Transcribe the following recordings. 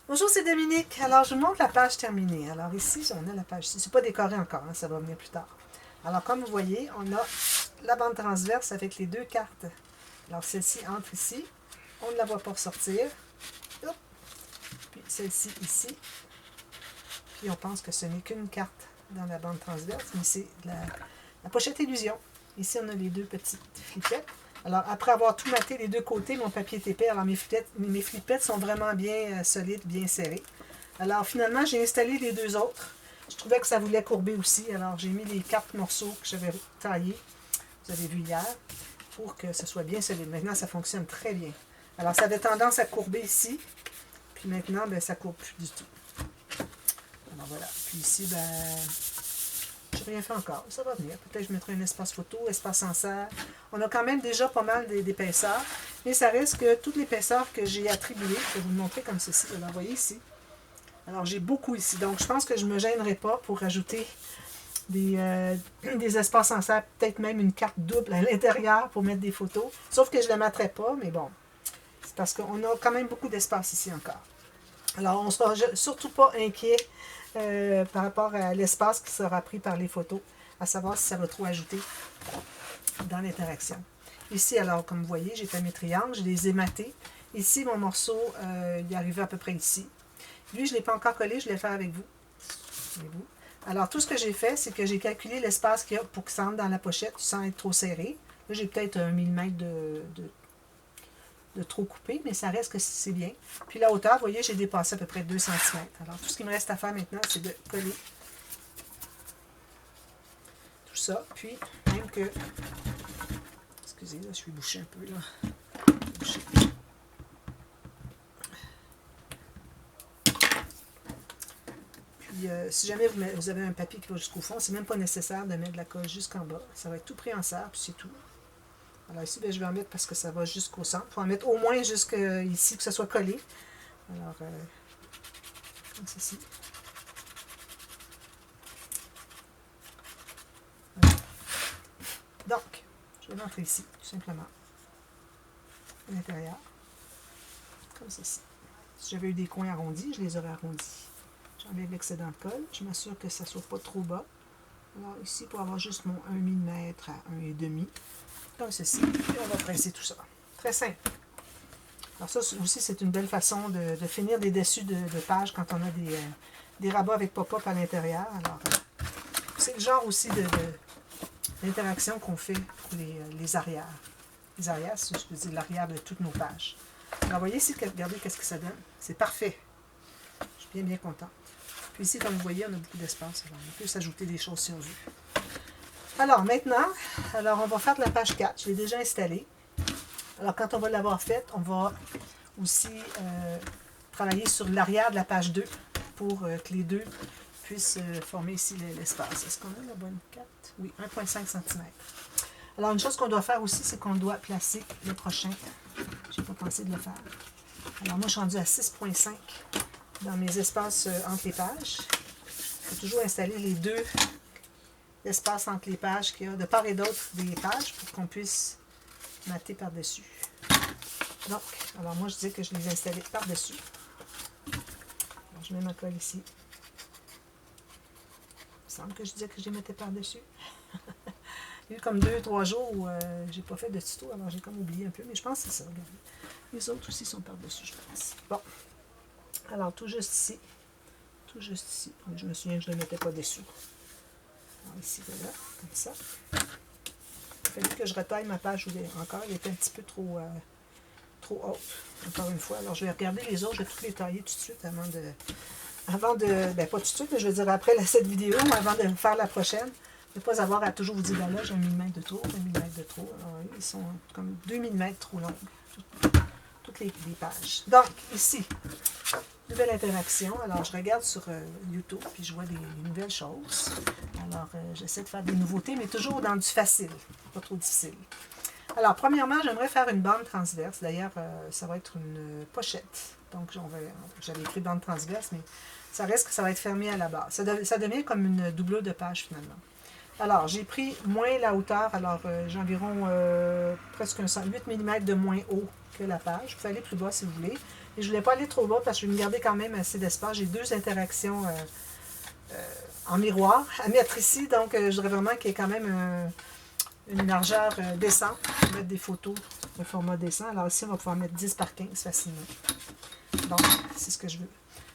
Bonjour, c'est Dominique. Alors, je vous montre la page terminée. Alors, ici, on a la page ici. C'est pas décoré encore, hein, ça va venir plus tard. Alors, comme vous voyez, on a la bande transverse avec les deux cartes. Alors, celle-ci entre ici. On ne la voit pas ressortir. Hop. Puis celle-ci ici. Puis, on pense que ce n'est qu'une carte dans la bande transverse, mais c'est la pochette illusion. Ici, on a les deux petites flipettes. Alors, après avoir tout maté les deux côtés, mon papier est épais. Alors, mes flipettes sont vraiment bien solides, bien serrées. Alors, finalement, j'ai installé les deux autres. Je trouvais que ça voulait courber aussi. Alors, j'ai mis les 4 morceaux que j'avais taillés, vous avez vu hier, pour que ce soit bien solide. Maintenant, ça fonctionne très bien. Alors, ça avait tendance à courber ici. Puis maintenant, ben, ça ne courbe plus du tout. Alors, voilà. Puis ici, ben, je n'ai rien fait encore. Ça va venir. Peut-être que je mettrai un espace photo, espace en serre. On a quand même déjà pas mal d'épaisseur. Mais ça reste que toute l'épaisseur que j'ai attribuée, je vais vous le montrer comme ceci. Je vais l'envoyer ici. Alors, j'ai beaucoup ici. Donc, je pense que je ne me gênerai pas pour rajouter des espaces en serre, peut-être même une carte double à l'intérieur pour mettre des photos. Sauf que je ne la mettrai pas, mais bon, c'est parce qu'on a quand même beaucoup d'espace ici encore. Alors, on ne sera surtout pas inquiet par rapport à l'espace qui sera pris par les photos, à savoir si ça va trop ajouter dans l'interaction. Ici, alors, comme vous voyez, j'ai fait mes triangles, je les ai matés. Ici, mon morceau, il est arrivé à peu près ici. Lui, je ne l'ai pas encore collé, je l'ai fait avec vous. Alors, tout ce que j'ai fait, c'est que j'ai calculé l'espace qu'il y a pour que ça entre dans la pochette sans être trop serré. Là, j'ai peut-être 1 mm de trop coupé, mais ça reste que c'est bien. Puis la hauteur, vous voyez, j'ai dépassé à peu près 2 cm. Alors, tout ce qui me reste à faire maintenant, c'est de coller tout ça. Puis, même que... Excusez, là, je suis bouché un peu, là. Bouché. Puis, si jamais vous avez un papier qui va jusqu'au fond, c'est même pas nécessaire de mettre de la colle jusqu'en bas. Ça va être tout pris en serre, puis c'est tout. Alors ici, bien, je vais en mettre parce que ça va jusqu'au centre. Il faut en mettre au moins jusqu'ici, que ça soit collé. Alors, comme ceci. Voilà. Donc, je vais l'entrer ici, tout simplement. À l'intérieur. Comme ceci. Si j'avais eu des coins arrondis, je les aurais arrondis. J'enlève l'excédent de colle. Je m'assure que ça ne soit pas trop bas. Alors ici, pour avoir juste mon 1 mm à 1,5. Comme ceci. Et on va presser tout ça. Très simple. Alors ça aussi, c'est une belle façon de finir des dessus de pages quand on a des rabats avec pop-up à l'intérieur. Alors, c'est le genre aussi d'interaction qu'on fait pour les arrières. Les arrières, c'est, je veux dire, l'arrière de toutes nos pages. Alors, vous voyez ici, regardez qu'est-ce que ça donne. C'est parfait. Je suis bien, bien contente. Puis ici, comme vous voyez, on a beaucoup d'espace. Alors, on peut s'ajouter des choses si on veut. Alors, maintenant, on va faire de la page 4. Je l'ai déjà installée. Alors, quand on va l'avoir faite, on va aussi travailler sur l'arrière de la page 2 pour que les deux puissent former ici l'espace. Est-ce qu'on a la bonne carte? Oui, 1,5 cm. Alors, une chose qu'on doit faire aussi, c'est qu'on doit placer le prochain. Je n'ai pas pensé de le faire. Alors, moi, je suis rendue à 6,5 dans mes espaces entre les pages. Il faut toujours installer les deux espaces entre les pages qu'il y a de part et d'autre des pages pour qu'on puisse mater par-dessus. Donc, alors moi, je disais que je les installais par-dessus. Je mets ma colle ici. Il me semble que je disais que je les mettais par-dessus. Il y a eu comme 2-3 jours où j'ai pas fait de tuto, alors j'ai comme oublié un peu, mais je pense que c'est ça. Regardez. Les autres aussi sont par-dessus, je pense. Bon. Alors, tout juste ici. Tout juste ici. Je me souviens que je ne les mettais pas dessus. Alors, ici, voilà, comme ça. Il a fallu que je retaille ma page encore. Elle était un petit peu trop haute, encore une fois. Alors, je vais regarder les autres. Je vais toutes les tailler tout de suite avant de ben, pas tout de suite, mais je veux dire après cette vidéo, avant de faire la prochaine. Ne pas avoir à toujours vous dire, ben là, j'ai 1 mm de trop, 1 mm de trop. Alors, ils sont comme 2 mm trop longues, toutes les pages. Donc, ici, nouvelle interaction. Alors, je regarde sur YouTube, puis je vois des nouvelles choses. Alors, j'essaie de faire des nouveautés, mais toujours dans du facile, pas trop difficile. Alors, premièrement, j'aimerais faire une bande transverse. D'ailleurs, ça va être une pochette. Donc, j'avais écrit bande transverse, mais ça reste que ça va être fermé à la base. Ça devient comme une doublure de page, finalement. Alors, j'ai pris moins la hauteur. Alors, j'ai environ presque 8 mm de moins haut que la page. Vous pouvez aller plus bas si vous voulez. Et je ne voulais pas aller trop bas parce que je vais me garder quand même assez d'espace. J'ai 2 interactions en miroir à mettre ici. Donc, je voudrais vraiment qu'il y ait quand même une largeur décente. Je vais mettre des photos de format décent. Alors ici, on va pouvoir mettre 10 par 15 facilement. Donc, c'est ce que je veux.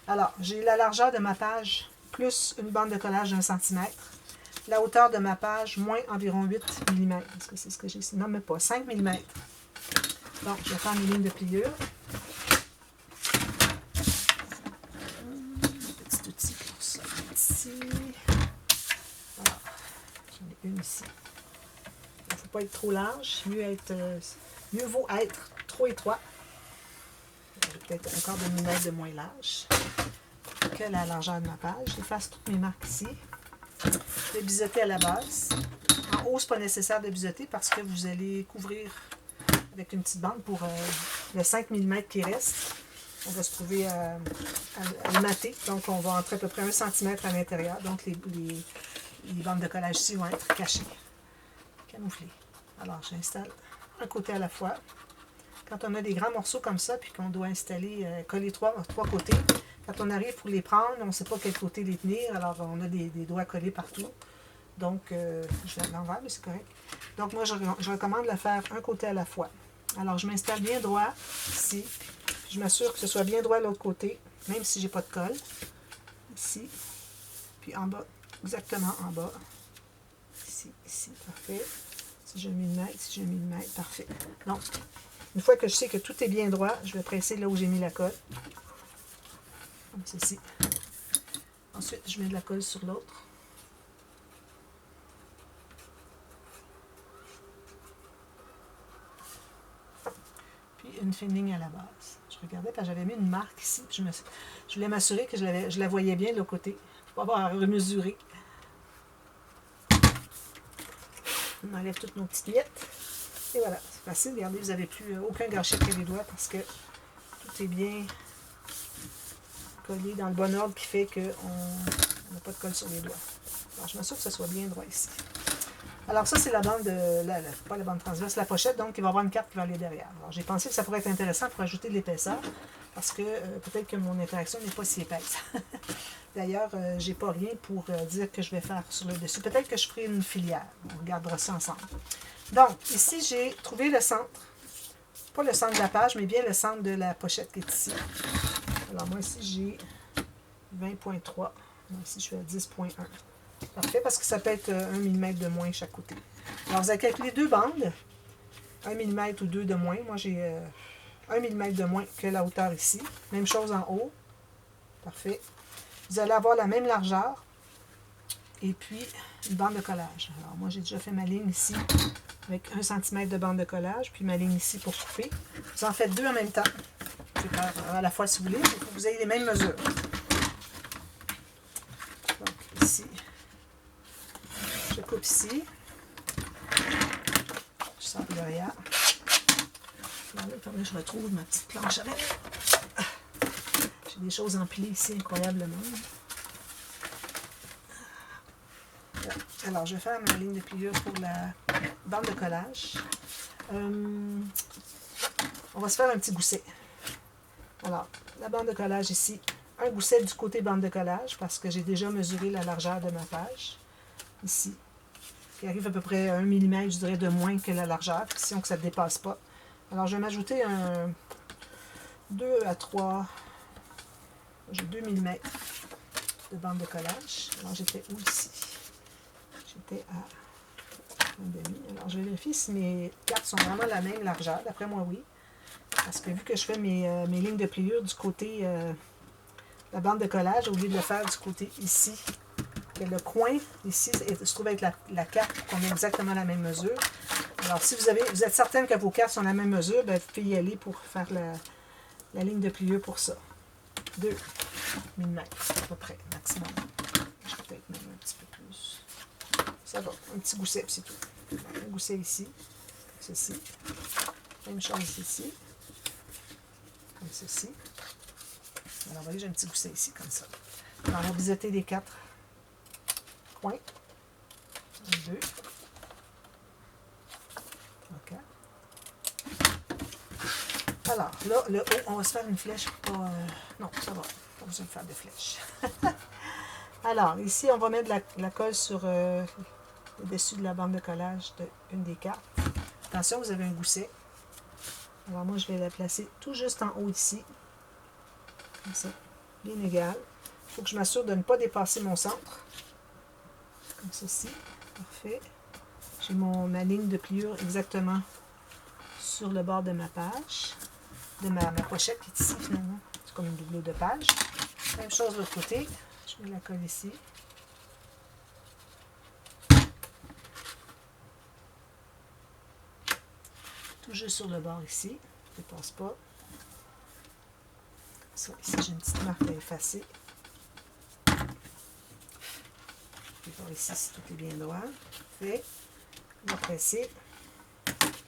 Alors, j'ai la largeur de ma page plus une bande de collage d'1 cm. La hauteur de ma page, moins environ 8 mm. Est-ce que c'est ce que j'ai ici? Non, mais pas. 5 mm. Donc, je vais faire mes lignes de pliure. Un petit outil pour ça. Ici. Voilà. J'en ai une ici. Il ne faut pas être trop large. Mieux vaut être trop étroit. J'ai peut-être encore 2 mm de moins large que la largeur de ma page. J'efface toutes mes marques ici. Je vais biseauter à la base. En haut, ce n'est pas nécessaire de biseauter parce que vous allez couvrir avec une petite bande pour le 5 mm qui reste. On va se trouver à le mater. Donc, on va entrer à peu près 1 cm à l'intérieur. Donc, les bandes de collage ici vont être cachées, camouflées. Alors, j'installe un côté à la fois. Quand on a des grands morceaux comme ça, puis qu'on doit installer, coller trois côtés, quand on arrive pour les prendre, on ne sait pas quel côté les tenir, alors on a des doigts collés partout. Donc, je vais à l'envers, mais c'est correct. Donc, moi, je recommande de le faire un côté à la fois. Alors, je m'installe bien droit ici. Je m'assure que ce soit bien droit de l'autre côté, même si je n'ai pas de colle. Ici. Puis en bas, exactement en bas. Ici, parfait. Si j'ai 1 mm, si j'ai 1 mm, parfait. Donc, une fois que je sais que tout est bien droit, je vais presser là où j'ai mis la colle. Comme ceci. Ensuite, je mets de la colle sur l'autre. Puis une fine ligne à la base. Je regardais parce que j'avais mis une marque ici. Je voulais m'assurer que je la voyais bien de l'autre côté. Pour pas avoir à remesurer. On enlève toutes nos petites miettes. Et voilà, c'est facile. Regardez, vous n'avez plus aucun gâchis après les doigts parce que tout est bien collé dans le bon ordre qui fait qu'on n'a pas de colle sur les doigts. Alors, je m'assure que ce soit bien droit ici. Alors ça, c'est la bande, pas la bande transverse, la pochette, donc il va y avoir une carte qui va aller derrière. Alors j'ai pensé que ça pourrait être intéressant pour ajouter de l'épaisseur, parce que peut-être que mon interaction n'est pas si épaisse. D'ailleurs, j'ai pas rien pour dire que je vais faire sur le dessus. Peut-être que je ferai une filière. On regardera ça ensemble. Donc, ici, j'ai trouvé le centre. Pas le centre de la page, mais bien le centre de la pochette qui est ici. Alors moi, ici, j'ai 20.3. Ici, je suis à 10.1. Parfait, parce que ça peut être 1 mm de moins chaque côté. Alors, vous avez calculé 2 bandes. 1 mm ou 2 de moins. Moi, j'ai 1 mm de moins que la hauteur ici. Même chose en haut. Parfait. Vous allez avoir la même largeur. Et puis, une bande de collage. Alors, moi, j'ai déjà fait ma ligne ici avec 1 cm de bande de collage. Puis ma ligne ici pour couper. Vous en faites 2 en même temps. Je vais faire à la fois si vous voulez. Il faut que vous ayez les mêmes mesures. Donc, ici. Je coupe ici. Je sors de derrière. Je retrouve ma petite planche à mettre. J'ai des choses empilées ici incroyablement. Alors, je vais faire ma ligne de pliure pour la bande de collage. On va se faire un petit gousset. Alors, la bande de collage ici. Un gousset du côté bande de collage parce que j'ai déjà mesuré la largeur de ma page. Ici, qui arrive à peu près 1 mm, je dirais, de moins que la largeur, si on que ça ne dépasse pas. Alors, je vais m'ajouter un 2 à 3, j'ai 2 mm de bande de collage. Alors, j'étais où ici? J'étais à 1,5. Alors, je vérifie si mes cartes sont vraiment la même largeur. D'après moi, oui. Parce que vu que je fais mes lignes de pliure du côté la bande de collage, au lieu de le faire du côté ici, que le coin ici se trouve avec la carte pour qu'on ait exactement la même mesure. Alors, si vous êtes certaine que vos cartes sont la même mesure, bien, vous pouvez y aller pour faire la ligne de pliure pour ça. 2 mm, à peu près, maximum. Je vais peut-être même un petit peu plus. Ça va, un petit gousset, c'est tout. Un gousset ici, comme ceci. Même chose ici, comme ceci. Alors, vous voyez, j'ai un petit gousset ici, comme ça. Alors, on va biseauter les 4 coins. 1, 2. 3, 4. Alors, là, le haut, on va se faire une flèche. Pas, non, ça va. Pas besoin de faire de flèches. Alors, ici, on va mettre la colle sur le dessus de la bande de collage d'une des cartes. Attention, vous avez un gousset. Alors, moi, je vais la placer tout juste en haut ici. Comme ça, bien égal. Il faut que je m'assure de ne pas dépasser mon centre. Comme ceci. Parfait. J'ai ma ligne de pliure exactement sur le bord de ma page. De ma pochette qui est ici, finalement. C'est comme une doublure de page. Même chose de l'autre côté. Je mets la colle ici. Tout juste sur le bord ici. Je ne dépasse pas. Ça, ici, j'ai une petite marque à effacer. Je vais voir ici si tout est bien droit. Fait. On va presser.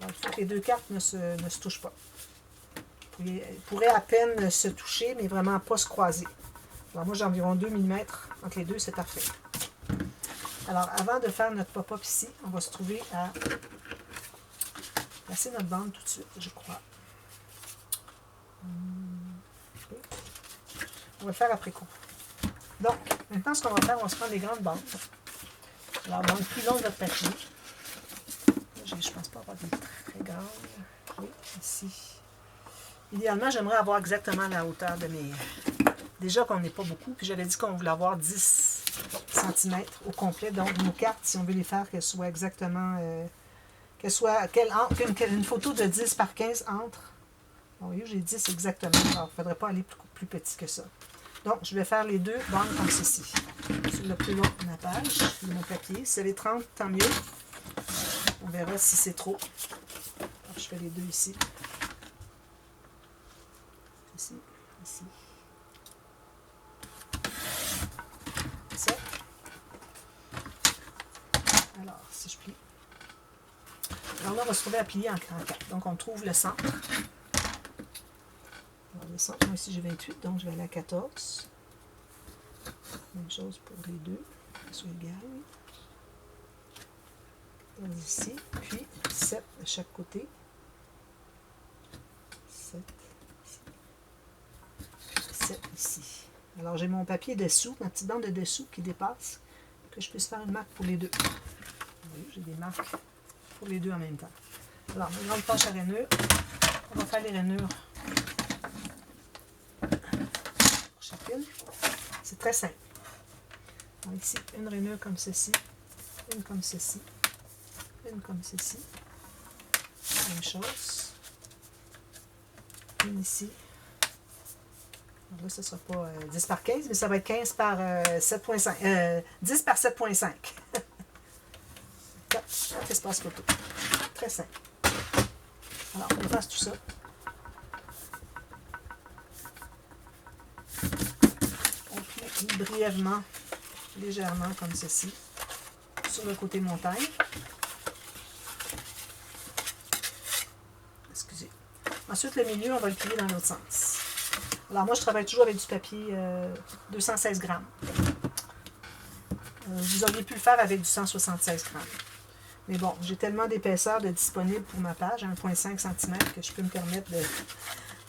Alors, il faut que les deux cartes ne se touchent pas. Ils pourraient à peine se toucher, mais vraiment pas se croiser. Alors moi, j'ai environ 2 mm entre les deux, c'est parfait. Alors, avant de faire notre pop-up ici, on va se trouver à placer notre bande tout de suite, je crois. Okay. On va le faire après coup. Donc, maintenant, ce qu'on va faire, on va se prendre des grandes bandes. Alors, dans le plus long de votre papier, je ne pense pas avoir des très grandes. Okay, ici. Idéalement, j'aimerais avoir exactement la hauteur de mes... Déjà qu'on n'est pas beaucoup, puis j'avais dit qu'on voulait avoir 10 cm au complet. Donc, nos cartes, si on veut les faire, qu'elles soient exactement... une photo de 10 par 15 entre... Bon, oui, j'ai 10 exactement. Alors, il ne faudrait pas aller plus petit que ça. Donc, je vais faire les deux bandes comme ceci. Sur le plus long de ma page, de mon papier. Si c'est les 30, tant mieux. On verra si c'est trop. Alors, je fais les deux ici. Ici, ici. Ça. Alors, si je plie. Alors là, on va se trouver à plier en 4. Donc, on trouve le centre. Alors, le centre, moi ici j'ai 28, donc je vais aller à 14. Même chose pour les deux. Soit égal. Donc, ici, puis 7 de chaque côté. 7 ici. 7 ici. Alors, j'ai mon papier dessous, ma petite bande de dessous qui dépasse, que je puisse faire une marque pour les deux. Vous voyez, j'ai des marques pour les deux en même temps. Alors, mes grandes tâches à rainure. On va faire les rainures pour chacune. C'est très simple. Alors, ici, une rainure comme ceci, une comme ceci, une comme ceci. Même chose. Une ici. Alors là, ce ne sera pas 10 par 15, mais ça va être 15 par 7.5. 10 par 7.5. 4 espaces photo. Très simple. Alors, on efface tout ça. On plie brièvement, légèrement, comme ceci, sur le côté montagne. Excusez. Ensuite, le milieu, on va le plier dans l'autre sens. Alors, moi, je travaille toujours avec du papier 216 grammes. Vous auriez pu le faire avec du 176 grammes. Mais bon, j'ai tellement d'épaisseur de disponible pour ma page, 1,5 cm, que je peux me permettre de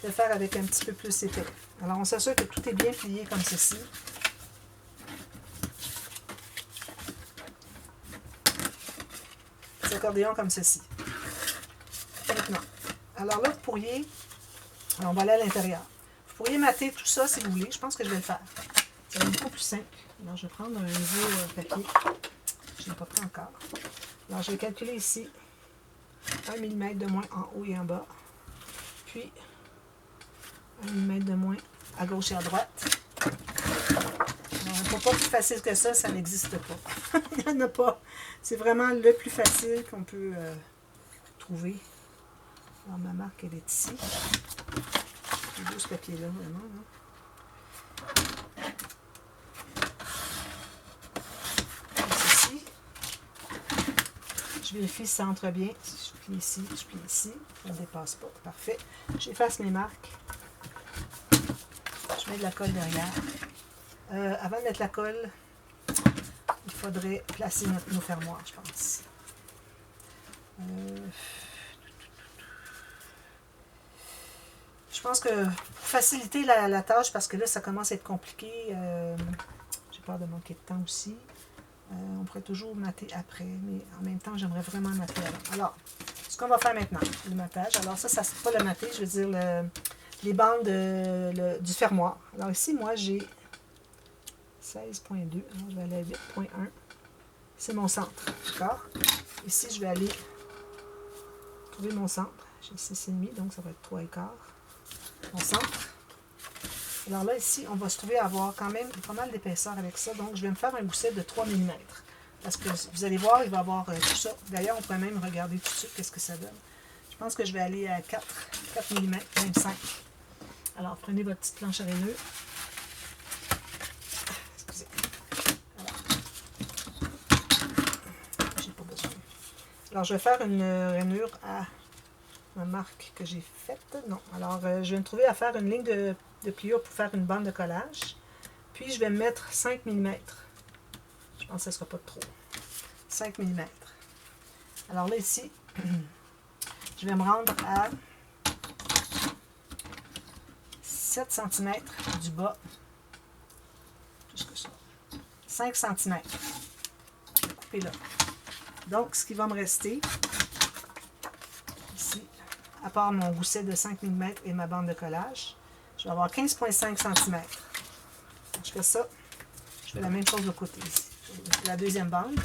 le faire avec un petit peu plus épais. Alors, on s'assure que tout est bien plié comme ceci. Des accordéons comme ceci. Maintenant, alors là, vous pourriez... Alors, on va aller à l'intérieur. Vous pourriez mater tout ça si vous voulez. Je pense que je vais le faire. Ça va être beaucoup plus simple. Alors, je vais prendre un nouveau papier. Je n'ai pas pris encore. Alors, je vais calculer ici 1 mm de moins en haut et en bas. Puis, 1 mm de moins à gauche et à droite. Alors, il ne faut pas plus facile que ça n'existe pas. Il n'y en a pas. C'est vraiment le plus facile qu'on peut trouver. Alors, ma marque, elle est ici. J'ai beau ce papier-là, vraiment. Hein. Comme ceci. Je vérifie si ça entre bien. Si je plie ici, je plie ici. Ça ne dépasse pas. Parfait. J'efface mes marques. Je mets de la colle derrière. Avant de mettre la colle, il faudrait placer nos fermoirs, je pense. pense que pour faciliter la tâche, parce que là, ça commence à être compliqué, j'ai peur de manquer de temps aussi. On pourrait toujours mater après, mais en même temps, j'aimerais vraiment mater avant. Alors, ce qu'on va faire maintenant, le matage. Alors ça c'est pas le maté, je veux dire les bandes du fermoir. Alors ici, moi, j'ai 16.2. Alors, je vais aller à 8.1. C'est mon centre, d'accord? Ici, je vais aller trouver mon centre. J'ai 6,5, donc ça va être 3,4. Mon centre. Alors là, ici, on va se trouver à avoir quand même pas mal d'épaisseur avec ça. Donc, je vais me faire un gousset de 3 mm. Parce que vous allez voir, il va y avoir tout ça. D'ailleurs, on pourrait même regarder tout de suite qu'est-ce que ça donne. Je pense que je vais aller à 4 mm, même 5. Alors, prenez votre petite planche à rainure. Excusez. Alors, j'ai pas besoin. Alors, je vais faire une rainure à ma marque que j'ai faite. Non. Alors, je vais me trouver à faire une ligne de pliure pour faire une bande de collage. Puis, je vais mettre 5 mm. Je pense que ça ne sera pas trop. 5 mm. Alors là, ici, je vais me rendre à 7 cm du bas. Plus que ça. 5 cm. Je vais couper là. Donc, ce qui va me rester, ici, à part mon gousset de 5 mm et ma bande de collage, je vais avoir 15,5 cm. Je fais ça. Je fais la même chose de l'autre côté ici. La deuxième bande.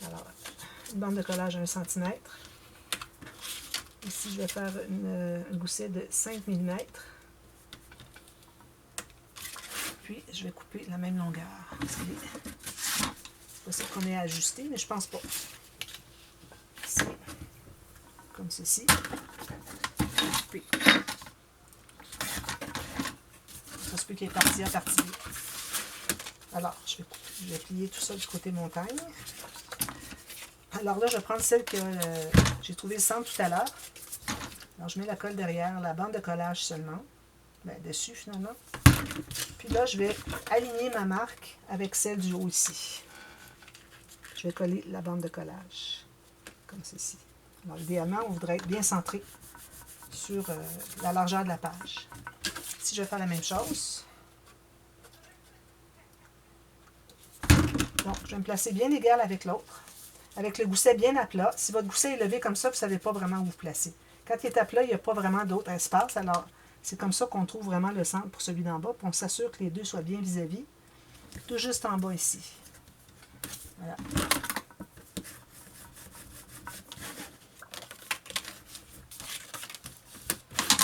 Alors, une bande de collage 1 cm. Ici, je vais faire un gousset de 5 mm. Puis, je vais couper la même longueur. C'est possible qu'on ait à ajuster, mais je pense pas. Ici, comme ceci. Puis, ça se peut qu'il y ait partie A, partie B. Alors, je vais plier tout ça du côté montagne. Alors là, je vais prendre celle que j'ai trouvée le centre tout à l'heure. Alors, je mets la colle derrière, la bande de collage seulement. Ben, dessus, finalement. Puis là, je vais aligner ma marque avec celle du haut ici. Je vais coller la bande de collage, comme ceci. Alors, idéalement, on voudrait être bien centré sur la largeur de la page. Ici, je vais faire la même chose. Donc, je vais me placer bien égal avec l'autre, avec le gousset bien à plat. Si votre gousset est levé comme ça, vous ne savez pas vraiment où vous placer. Quand il est à plat, il n'y a pas vraiment d'autre espace. Alors, c'est comme ça qu'on trouve vraiment le centre pour celui d'en bas. Puis on s'assure que les deux soient bien vis-à-vis. Tout juste en bas ici. Voilà.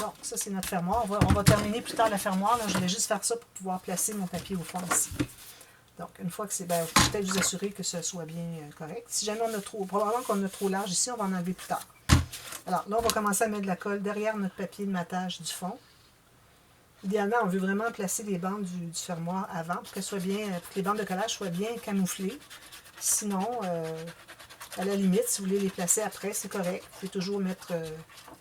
Donc, ça, c'est notre fermoir. On va terminer plus tard la fermoir. Là, je vais juste faire ça pour pouvoir placer mon papier au fond ici. Donc, une fois que c'est, ben, peut-être vous assurer que ce soit bien correct. Si jamais on a trop, probablement qu'on a trop large ici, on va en enlever plus tard. Alors, là, on va commencer à mettre de la colle derrière notre papier de matage du fond. Idéalement, on veut vraiment placer les bandes du fermoir avant pour que les bandes de collage soient bien camouflées. Sinon, à la limite, si vous voulez les placer après, c'est correct. Vous pouvez toujours mettre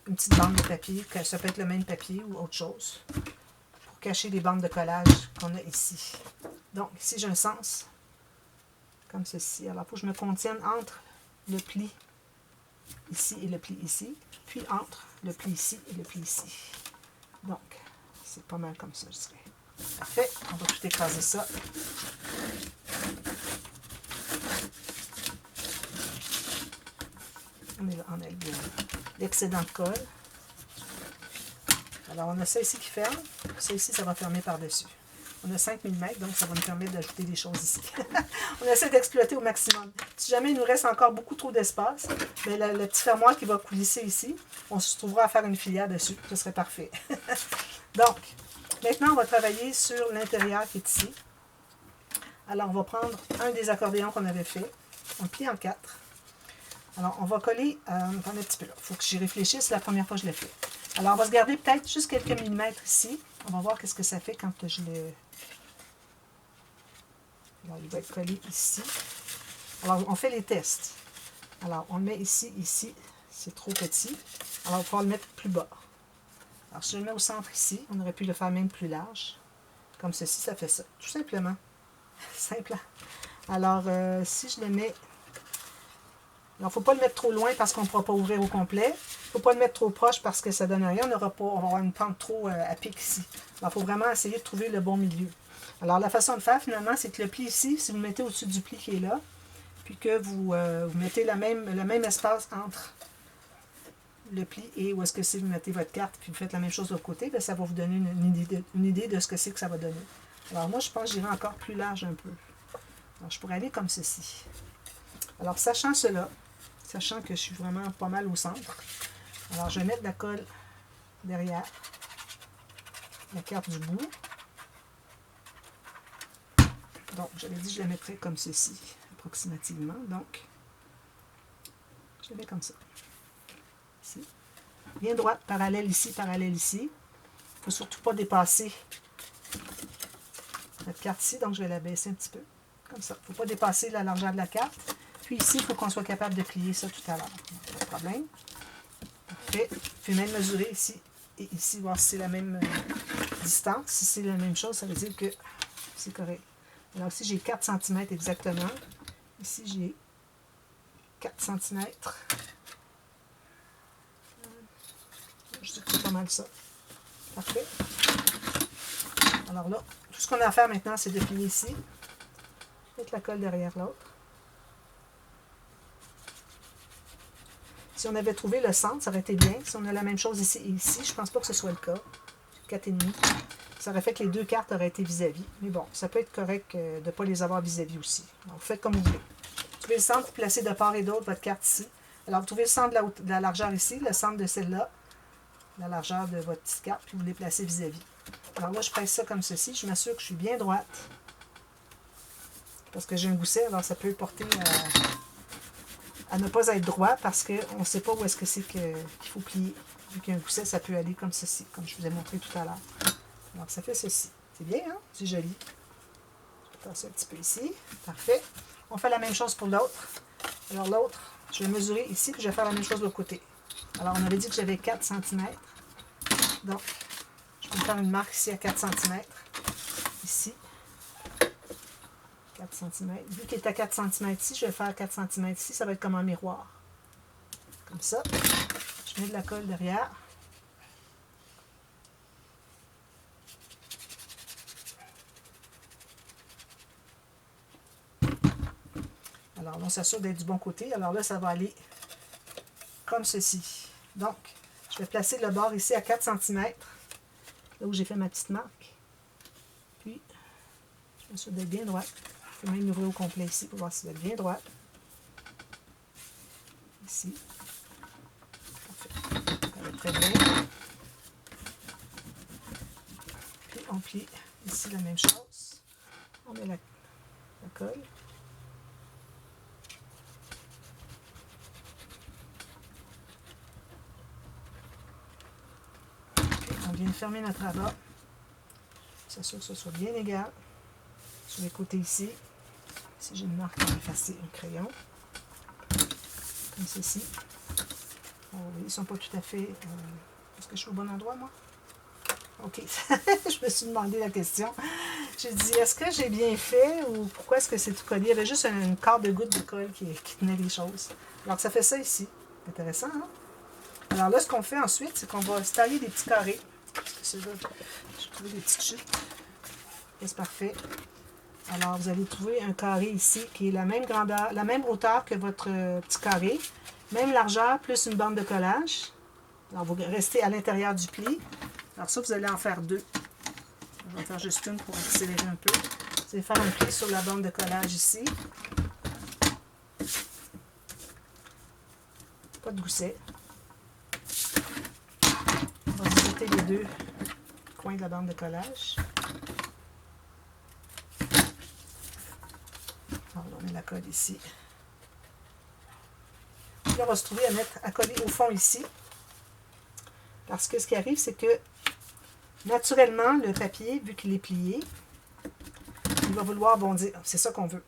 une petite bande de papier, que ça peut être le même papier ou autre chose, pour cacher les bandes de collage qu'on a ici. Donc, ici, j'ai un sens, comme ceci. Alors, il faut que je me contienne entre le pli ici et le pli ici, puis entre le pli ici et le pli ici. Donc, c'est pas mal comme ça, je dirais. Parfait, on va tout écraser ça. On enlève l'excédent de colle. Alors, on a ça ici qui ferme. Ça ici, ça va fermer par-dessus. On a 5 mm, donc ça va nous permettre d'ajouter des choses ici. On essaie d'exploiter au maximum. Si jamais il nous reste encore beaucoup trop d'espace, ben le petit fermoir qui va coulisser ici, on se trouvera à faire une filière dessus. Ce serait parfait. Donc, maintenant, on va travailler sur l'intérieur qui est ici. Alors, on va prendre un des accordéons qu'on avait fait. On le plie en 4. Alors, on va coller, attendez un petit peu là. Il faut que j'y réfléchisse, c'est la première fois que je l'ai fait. Alors, on va se garder peut-être juste quelques millimètres ici. On va voir qu'est-ce que ça fait quand je le... Alors, il va être collé ici. Alors, on fait les tests. Alors, on le met ici, ici. C'est trop petit. Alors, on va pouvoir le mettre plus bas. Alors, si je le mets au centre ici, on aurait pu le faire même plus large. Comme ceci, ça fait ça. Tout simplement. Simple. Alors, si je le mets il ne faut pas le mettre trop loin parce qu'on ne pourra pas ouvrir au complet. Il ne faut pas le mettre trop proche parce que ça ne donne rien. On va avoir une pente trop à pic ici. Alors, il faut vraiment essayer de trouver le bon milieu. Alors, la façon de faire, finalement, c'est que le pli ici, si vous le mettez au-dessus du pli qui est là, puis que vous mettez le même espace entre le pli et où est-ce que si vous mettez votre carte, puis vous faites la même chose de l'autre côté, bien, ça va vous donner une idée de ce que c'est que ça va donner. Alors, moi, je pense que j'irai encore plus large un peu. Alors, je pourrais aller comme ceci. Alors, sachant cela, sachant que je suis vraiment pas mal au centre, alors je vais mettre de la colle derrière la carte du bout. Donc, j'avais dit que je la mettrais comme ceci, approximativement. Donc, je la mets comme ça. Ici. Bien droite, parallèle ici, parallèle ici. Il ne faut surtout pas dépasser notre carte ici, donc je vais la baisser un petit peu. Comme ça. Il ne faut pas dépasser la largeur de la carte. Puis ici, il faut qu'on soit capable de plier ça tout à l'heure. Pas de problème. Parfait. Puis même mesurer ici et ici, voir si c'est la même distance. Si c'est la même chose, ça veut dire que c'est correct. Alors ici, j'ai 4 cm exactement. Ici, j'ai 4 cm. Je dis que c'est pas mal ça. Parfait. Alors là, tout ce qu'on a à faire maintenant, c'est de plier ici. Mettre la colle derrière l'autre. Si on avait trouvé le centre, ça aurait été bien. Si on a la même chose ici et ici, je ne pense pas que ce soit le cas. 4,5. Ça aurait fait que les deux cartes auraient été vis-à-vis. Mais bon, ça peut être correct de ne pas les avoir vis-à-vis aussi. Alors, vous faites comme vous voulez. Vous trouvez le centre, vous placez de part et d'autre votre carte ici. Alors, vous trouvez le centre de la largeur ici, le centre de celle-là, la largeur de votre petite carte, puis vous les placez vis-à-vis. Alors là, je presse ça comme ceci. Je m'assure que je suis bien droite. Parce que j'ai un gousset, alors ça peut porter à ne pas être droit parce qu'on ne sait pas où est-ce que c'est qu'il faut plier. Vu qu'un gousset, ça peut aller comme ceci, comme je vous ai montré tout à l'heure. Alors, ça fait ceci. C'est bien, hein? C'est joli. Je vais passer un petit peu ici. Parfait. On fait la même chose pour l'autre. Alors, l'autre, je vais mesurer ici, puis je vais faire la même chose de l'autre côté. Alors, on avait dit que j'avais 4 cm. Donc, je peux faire une marque ici à 4 cm. Ici. 4 cm. Vu qu'il est à 4 cm ici, je vais faire 4 cm ici. Ça va être comme un miroir. Comme ça. Je mets de la colle derrière. Alors, on s'assure d'être du bon côté. Alors là, ça va aller comme ceci. Donc, je vais placer le bord ici à 4 cm, là où j'ai fait ma petite marque. Puis, je m'assure d'être bien droite. Je peux même l'ouvrir au complet ici pour voir si vous êtes bien droite. Ici. Parfait. Ça va être très bien. Puis, on plie ici la même chose. On met la colle. On vient de fermer notre abat. S'assure que ce soit bien égal. Sur les côtés ici. Ici, j'ai une marque pour effacer un crayon. Comme ceci. Ils ne sont pas tout à fait... Est-ce que je suis au bon endroit, moi? OK. Je me suis demandé la question. J'ai dit, est-ce que j'ai bien fait ou pourquoi est-ce que c'est tout collé? Il y avait juste une quart de goutte de colle qui tenait les choses. Alors, ça fait ça ici. Intéressant, hein? Alors là, ce qu'on fait ensuite, c'est qu'on va se tailler des petits carrés. C'est là, j'ai trouvé des petites chutes. C'est parfait. Alors, vous allez trouver un carré ici qui est la même grandeur, la même hauteur que votre petit carré. Même largeur, plus une bande de collage. Alors, vous restez à l'intérieur du pli. Alors ça, vous allez en faire deux. Je vais en faire juste une pour accélérer un peu. Vous allez faire un pli sur la bande de collage ici. Pas de gousset. On va visiter les deux coins de la bande de collage. Alors, on met la colle ici. Puis là, on va se trouver à coller au fond ici. Parce que ce qui arrive, c'est que naturellement, le papier, vu qu'il est plié, il va vouloir bondir. C'est ça qu'on veut.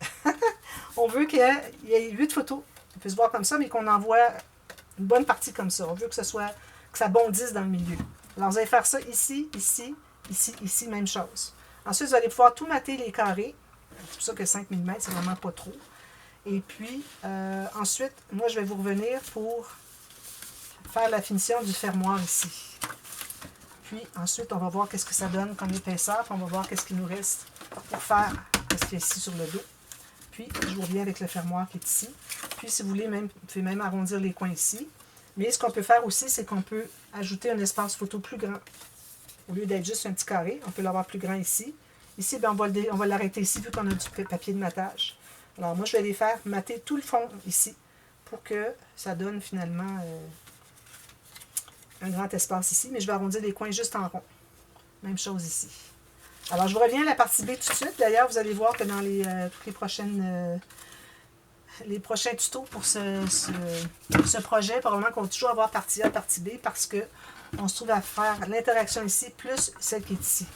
On veut qu'il y ait 8 photos. On peut se voir comme ça, mais qu'on envoie une bonne partie comme ça. On veut que ça bondisse dans le milieu. Alors, vous allez faire ça ici, ici, ici, ici, même chose. Ensuite, vous allez pouvoir tout mater les carrés. C'est pour ça que 5 mm, c'est vraiment pas trop. Et puis, ensuite, moi, je vais vous revenir pour faire la finition du fermoir ici. Puis, ensuite, on va voir qu'est-ce que ça donne comme épaisseur. Puis, on va voir qu'est-ce qu'il nous reste pour faire ce qui est ici sur le dos. Puis, je vous reviens avec le fermoir qui est ici. Puis, si vous voulez, vous pouvez même arrondir les coins ici. Mais ce qu'on peut faire aussi, c'est qu'on peut ajouter un espace photo plus grand. Au lieu d'être juste un petit carré, on peut l'avoir plus grand ici. Ici, bien, on va l'arrêter ici, vu qu'on a du papier de matage. Alors, moi, je vais les faire mater tout le fond ici, pour que ça donne finalement un grand espace ici. Mais je vais arrondir les coins juste en rond. Même chose ici. Alors, je vous reviens à la partie B tout de suite. D'ailleurs, vous allez voir que dans toutes les prochains tutos pour ce projet, probablement qu'on va toujours avoir partie A, partie B, parce que on se trouve à faire l'interaction ici, plus celle qui est ici.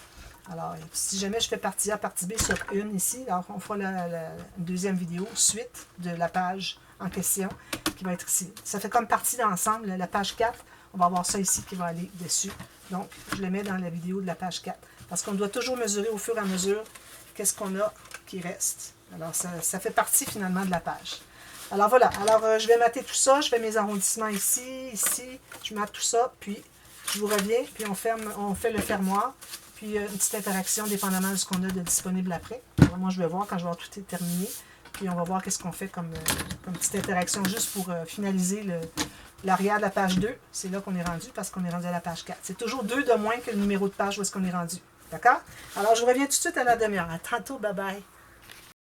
Alors, si jamais je fais partie A, partie B sur une ici, alors on fera la deuxième vidéo, suite de la page en question, qui va être ici. Ça fait comme partie d'ensemble, la page 4, on va avoir ça ici qui va aller dessus. Donc, je le mets dans la vidéo de la page 4. Parce qu'on doit toujours mesurer au fur et à mesure qu'est-ce qu'on a qui reste. Alors, ça fait partie finalement de la page. Alors voilà, alors je vais mater tout ça, je fais mes arrondissements ici, ici, je mate tout ça, puis je vous reviens, puis on fait le fermoir, puis une petite interaction dépendamment de ce qu'on a de disponible après. Alors, moi, je vais voir quand je vais avoir tout terminé, puis on va voir qu'est-ce qu'on fait comme petite interaction juste pour finaliser l'arrière de la page 2. C'est là qu'on est rendu, parce qu'on est rendu à la page 4. C'est toujours 2 de moins que le numéro de page où est-ce qu'on est rendu. D'accord? Alors, je vous reviens tout de suite à la demi-heure. À tantôt, bye bye.